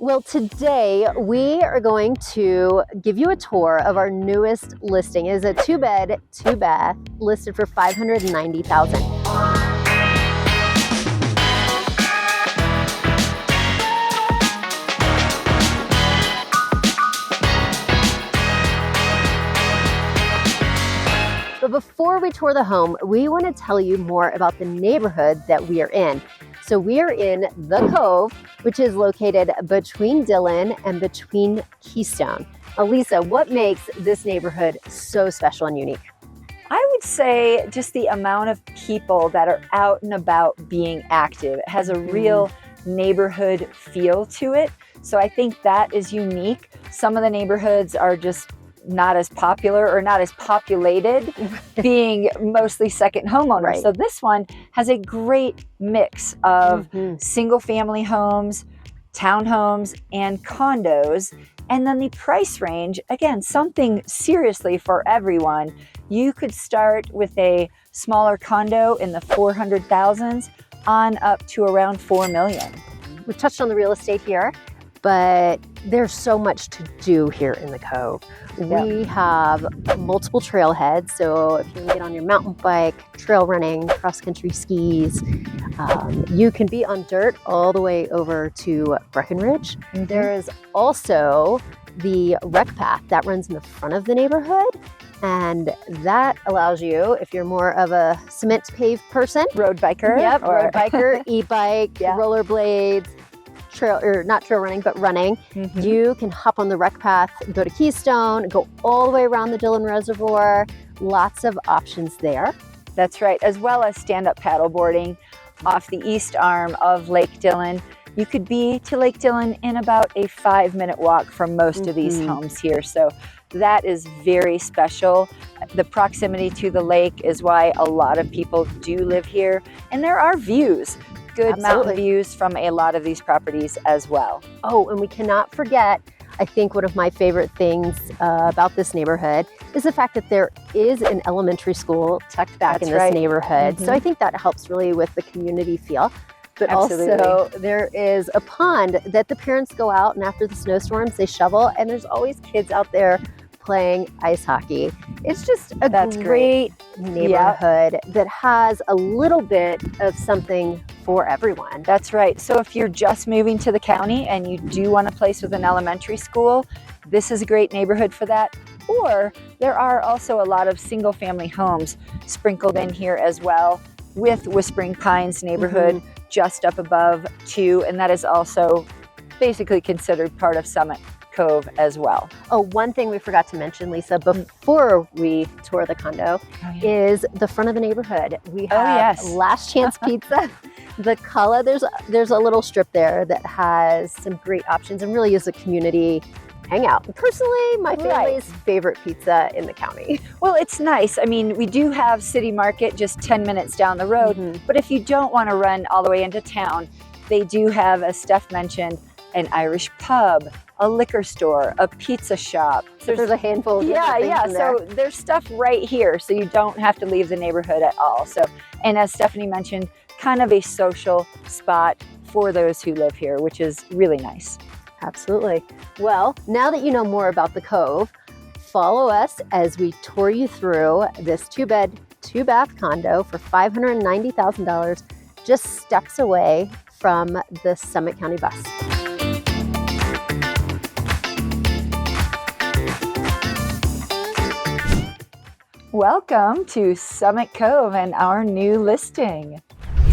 Well, today we are going to give you a tour of our newest listing. It is a 2-bed, 2-bath listed for $590,000. But before we tour the home, we want to tell you more about the neighborhood that we are in. So we are in the Cove, which is located between Dillon and between Keystone. Lisa, what makes this neighborhood so special and unique? I would say just the amount of people that are out and about being active. It has a real neighborhood feel to it. So I think that is unique. Some of the neighborhoods are just not as popular or not as populated, being mostly second homeowners. Right. So this one has a great mix of single family homes, townhomes, and condos. And then the price range, again, something seriously for everyone. You could start with a smaller condo in the 400,000s on up to around 4 million. We've touched on the real estate here, but there's so much to do here in the Cove. We have multiple trailheads, so if you can get on your mountain bike, trail running, cross-country skis, you can be on dirt all the way over to Breckenridge. There is also the rec path that runs in the front of the neighborhood, and that allows you, if you're more of a cement paved person, Road biker. Yep, road biker, e-bike, rollerblades, not trail running, but running. You can hop on the rec path, go to Keystone, go all the way around the Dillon Reservoir. Lots of options there. That's right, as well as stand-up paddleboarding off the east arm of Lake Dillon. You could be to Lake Dillon in about a 5-minute walk from most of these homes here. So that is very special. The proximity to the lake is why a lot of people do live here. And there are views. Good mountain views from a lot of these properties as well. Oh, and we cannot forget, I think one of my favorite things about this neighborhood is the fact that there is an elementary school tucked back in this neighborhood. So I think that helps really with the community feel. But also there is a pond that the parents go out and after the snowstorms they shovel, and there's always kids out there playing ice hockey. It's just a great neighborhood that has a little bit of something for everyone. That's right. So if you're just moving to the county and you do want a place with an elementary school, this is a great neighborhood for that. Or there are also a lot of single family homes sprinkled in here as well, with Whispering Pines neighborhood just up above too, and that is also basically considered part of Summit Cove as well. Oh, one thing we forgot to mention, Lisa, before we tour the condo is the front of the neighborhood. We have Last Chance Pizza. The Colorado, there's a little strip there that has some great options and really is a community hangout. Personally, my family's favorite pizza in the county. Well, it's nice. I mean, we do have City Market just 10 minutes down the road, but if you don't want to run all the way into town, they do have, as Steph mentioned, an Irish pub, a liquor store, a pizza shop. There's a handful of things so there's stuff right here, so you don't have to leave the neighborhood at all. So, and as Stephanie mentioned, kind of a social spot for those who live here, which is really nice. Absolutely. Well, now that you know more about the Cove, follow us as we tour you through this 2-bed, 2-bath condo for $590,000, just steps away from the Summit County bus. Welcome to Summit Cove and our new listing.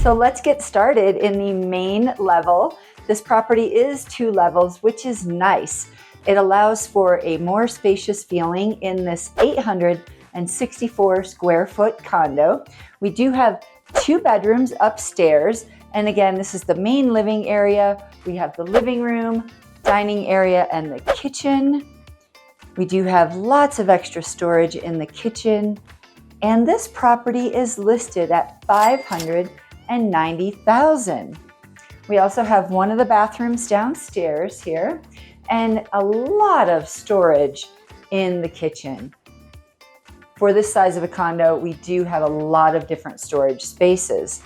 So let's get started in the main level. This property is 2 levels, which is nice. It allows for a more spacious feeling in this 864 square foot condo. We do have 2 bedrooms upstairs. And again, this is the main living area. We have the living room, dining area, and the kitchen. We do have lots of extra storage in the kitchen. And this property is listed at $590,000. We also have one of the bathrooms downstairs here and a lot of storage in the kitchen. For this size of a condo, we do have a lot of different storage spaces.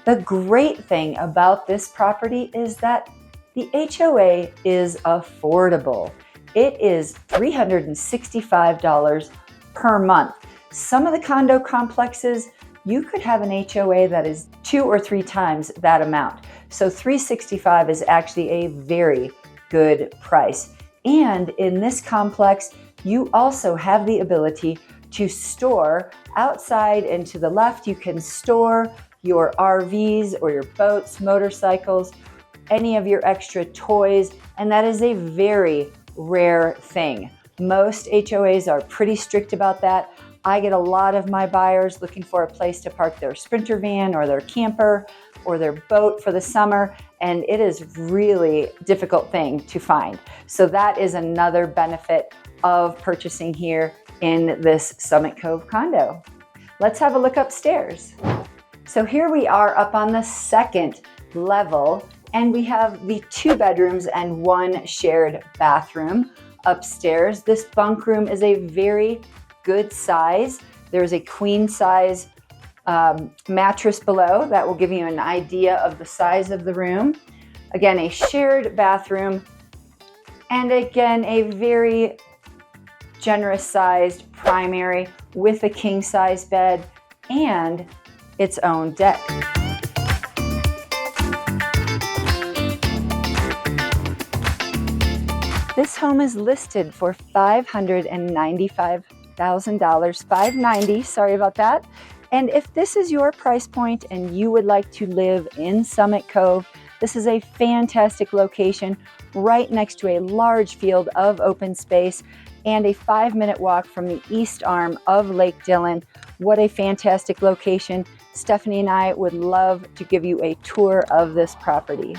The great thing about this property is that The HOA is affordable. It is $365 per month. Some of the condo complexes, you could have an HOA that is 2 or 3 times that amount. So $365 is actually a very good price. And in this complex, you also have the ability to store outside and to the left. You can store your RVs or your boats, motorcycles, any of your extra toys, and that is a very rare thing. Most HOAs are pretty strict about that. I get a lot of my buyers looking for a place to park their Sprinter van or their camper or their boat for the summer, and it is really a difficult thing to find. So that is another benefit of purchasing here in this Summit Cove condo. Let's have a look upstairs. So here we are up on the second level, and we have the 2 bedrooms and 1 shared bathroom upstairs. This bunk room is a very good size. There's a queen size mattress below that will give you an idea of the size of the room. Again, a shared bathroom, and again, a very generous sized primary with a king size bed and its own deck. This home is listed for $595,000, $590, sorry about that. And if this is your price point and you would like to live in Summit Cove, this is a fantastic location right next to a large field of open space and a 5-minute walk from the east arm of Lake Dillon. What a fantastic location. Stephanie and I would love to give you a tour of this property.